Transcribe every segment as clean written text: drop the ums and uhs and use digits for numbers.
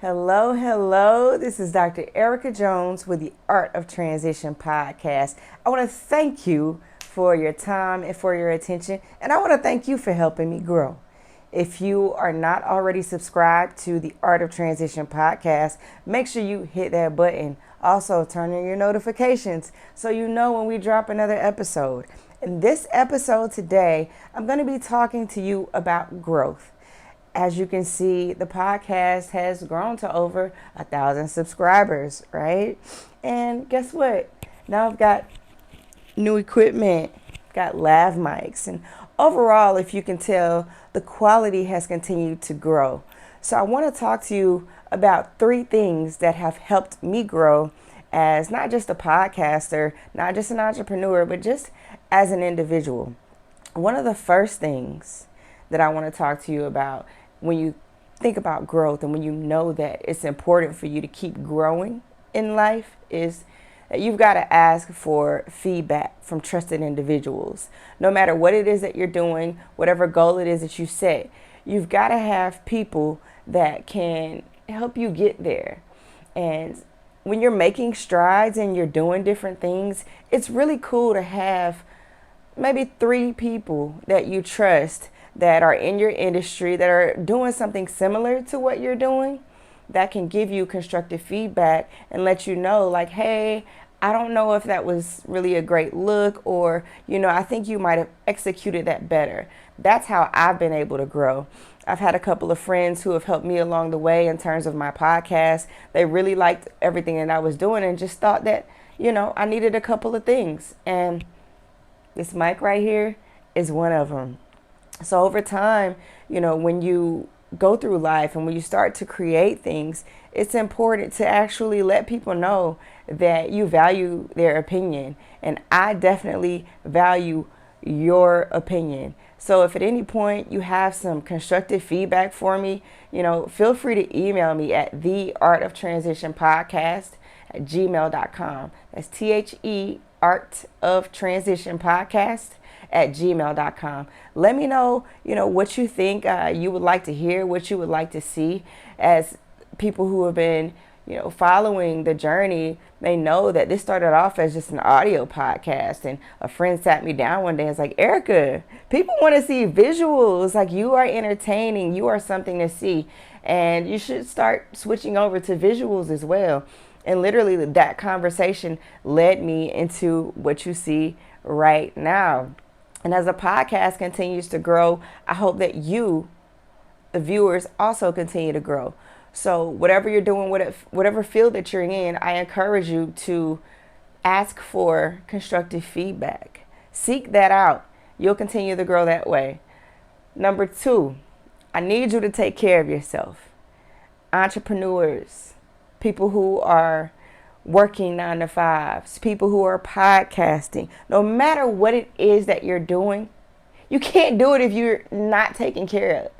Hello, hello. This is Dr. Erica Jones with the Art of Transition podcast. I want to thank you for your time and for your attention, and I want to thank you for helping me grow. If you are not already subscribed to the Art of Transition podcast, make sure you hit that button. Also, turn on your notifications so you know when we drop another episode. In this episode today, I'm going to be talking to you about growth. As you can see, the podcast has grown to over 1,000 subscribers, right? And guess what? Now I've got new equipment, got lav mics, and overall, if you can tell, the quality has continued to grow. So I want to talk to you about 3 things that have helped me grow as not just a podcaster, not just an entrepreneur, but just as an individual. One of the first things that I want to talk to you about when you think about growth and when you know that it's important for you to keep growing in life is that you've got to ask for feedback from trusted individuals. No matter what it is that you're doing, whatever goal it is that you set, you've got to have people that can help you get there. And when you're making strides and you're doing different things, it's really cool to have maybe 3 people that you trust that are in your industry that are doing something similar to what you're doing that can give you constructive feedback and let you know like, hey, I don't know if that was really a great look, or, I think you might have executed that better. That's how I've been able to grow. I've had a couple of friends who have helped me along the way in terms of my podcast. They really liked everything that I was doing and just thought that, I needed a couple of things. And this mic right here is one of them. So over time, when you go through life and when you start to create things, it's important to actually let people know that you value their opinion. And I definitely value your opinion. So if at any point you have some constructive feedback for me, feel free to email me at theartoftransitionpodcast@gmail.com. That's THE Art of Transition Podcast at gmail.com. Let me know, what you think you would like to hear, what you would like to see. As people who have been, following the journey, they know that this started off as just an audio podcast. And a friend sat me down one day and was like, Erica, people want to see visuals. Like, you are entertaining, you are something to see. And you should start switching over to visuals as well. And literally that conversation led me into what you see right now. And as the podcast continues to grow, I hope that you, the viewers, also continue to grow. So whatever you're doing, whatever field that you're in, I encourage you to ask for constructive feedback. Seek that out. You'll continue to grow that way. Number 2, I need you to take care of yourself. Entrepreneurs, people who are working 9 to 5s, people who are podcasting, no matter what it is that you're doing, you can't do it if you're not taken care of.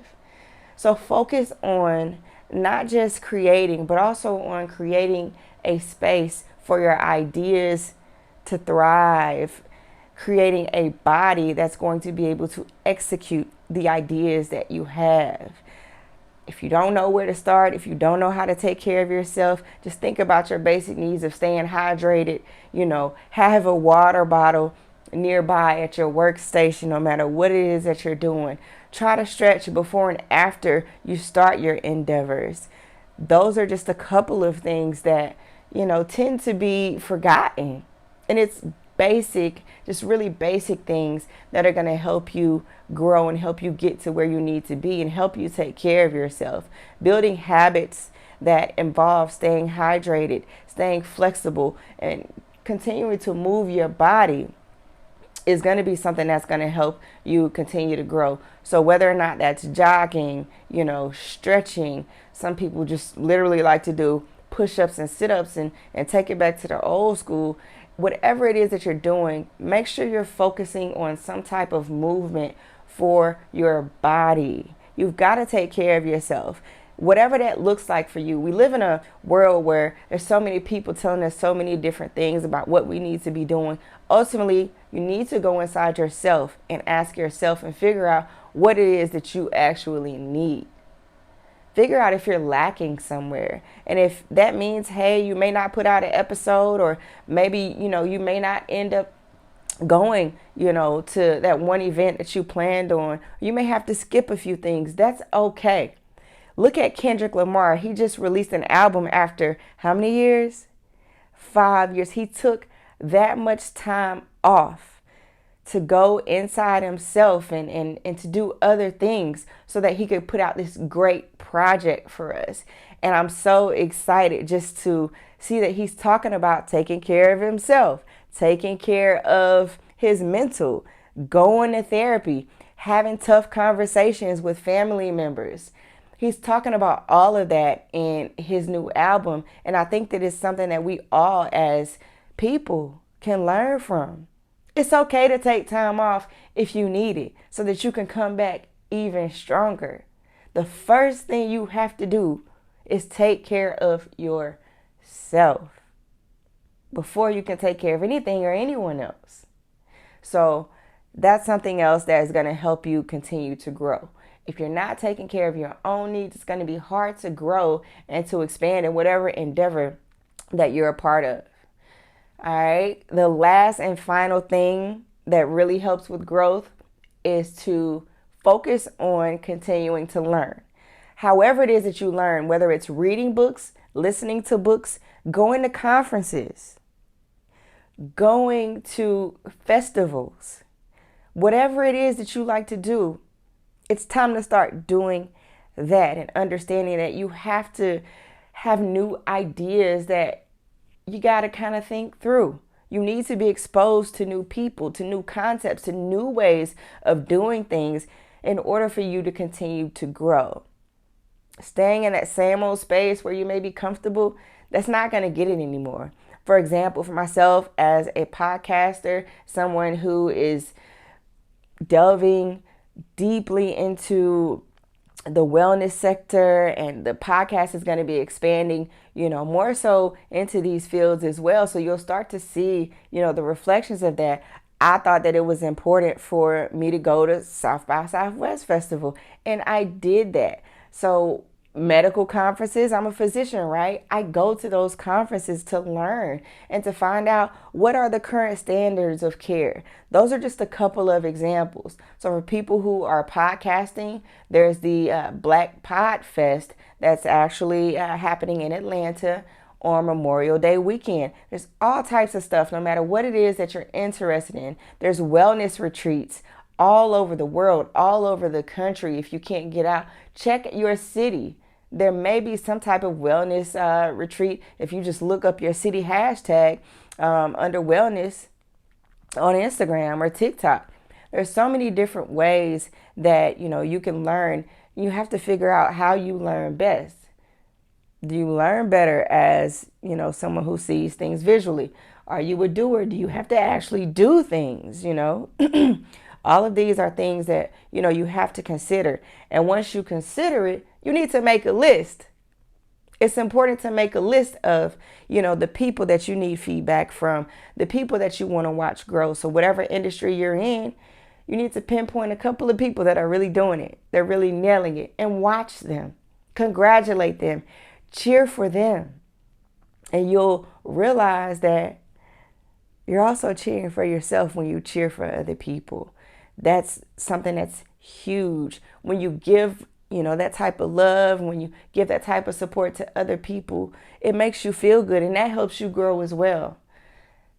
So focus on not just creating, but also on creating a space for your ideas to thrive, creating a body that's going to be able to execute the ideas that you have. If you don't know where to start, if you don't know how to take care of yourself, just think about your basic needs of staying hydrated, have a water bottle nearby at your workstation, no matter what it is that you're doing. Try to stretch before and after you start your endeavors. Those are just a couple of things that, tend to be forgotten. And it's basic, just really basic things that are going to help you grow and help you get to where you need to be and help you take care of yourself. Building habits that involve staying hydrated, staying flexible, and continuing to move your body is going to be something that's going to help you continue to grow. So whether or not that's jogging, stretching, some people just literally like to do push-ups and sit-ups and take it back to the old school. Whatever it is that you're doing, make sure you're focusing on some type of movement for your body. You've got to take care of yourself. Whatever that looks like for you. We live in a world where there's so many people telling us so many different things about what we need to be doing. Ultimately, you need to go inside yourself and ask yourself and figure out what it is that you actually need. figure out if you're lacking somewhere. And if that means, hey, you may not put out an episode, or maybe, you may not end up going, to that one event that you planned on. You may have to skip a few things. That's okay. Look at Kendrick Lamar. He just released an album after how many years? 5 years. He took that much time off to go inside himself and to do other things so that he could put out this great project for us. And I'm so excited just to see that he's talking about taking care of himself, taking care of his mental, going to therapy, having tough conversations with family members. He's talking about all of that in his new album. And I think that it's something that we all as people can learn from. It's okay to take time off if you need it so that you can come back even stronger. The first thing you have to do is take care of yourself before you can take care of anything or anyone else. So that's something else that is going to help you continue to grow. If you're not taking care of your own needs, it's going to be hard to grow and to expand in whatever endeavor that you're a part of. All right. The last and final thing that really helps with growth is to focus on continuing to learn. However it is that you learn, whether it's reading books, listening to books, going to conferences, going to festivals, whatever it is that you like to do, it's time to start doing that and understanding that you have to have new ideas that you got to kind of think through. You need to be exposed to new people, to new concepts, to new ways of doing things in order for you to continue to grow. Staying in that same old space where you may be comfortable, that's not going to get it anymore. For example, for myself as a podcaster, someone who is delving deeply into the wellness sector, and the podcast is going to be expanding, more so into these fields as well. So you'll start to see, the reflections of that. I thought that it was important for me to go to South by Southwest Festival, and I did that. So medical conferences, I'm a physician, right? I go to those conferences to learn and to find out what are the current standards of care. Those are just a couple of examples. So for people who are podcasting, there's the Black Pod Fest that's actually happening in Atlanta on Memorial Day weekend. There's all types of stuff, no matter what it is that you're interested in. There's wellness retreats all over the world, all over the country. If you can't get out, check your city. There may be some type of wellness retreat. If you just look up your city hashtag under wellness on Instagram or TikTok, there's so many different ways that, you can learn. You have to figure out how you learn best. Do you learn better as, someone who sees things visually? Are you a doer? Do you have to actually do things, All of these are things that, you have to consider. And once you consider it, you need to make a list. It's important to make a list of, the people that you need feedback from, the people that you want to watch grow. So whatever industry you're in, you need to pinpoint a couple of people that are really doing it. They're really nailing it, and watch them, congratulate them, cheer for them. And you'll realize that you're also cheering for yourself when you cheer for other people. That's something that's huge. When you give, that type of love, when you give that type of support to other people, it makes you feel good, and that helps you grow as well.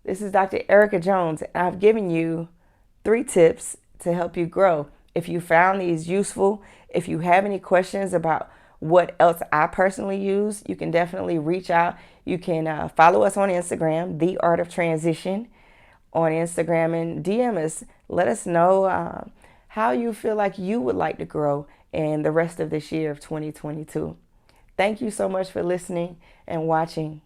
This is Dr. Erica Jones, and I've given you 3 tips to help you grow. If you found these useful, if you have any questions about what else I personally use, you can definitely reach out. You can follow us on Instagram, The Art of Transition on Instagram, and DM us. Let us know how you feel like you would like to grow in the rest of this year of 2022. Thank you so much for listening and watching.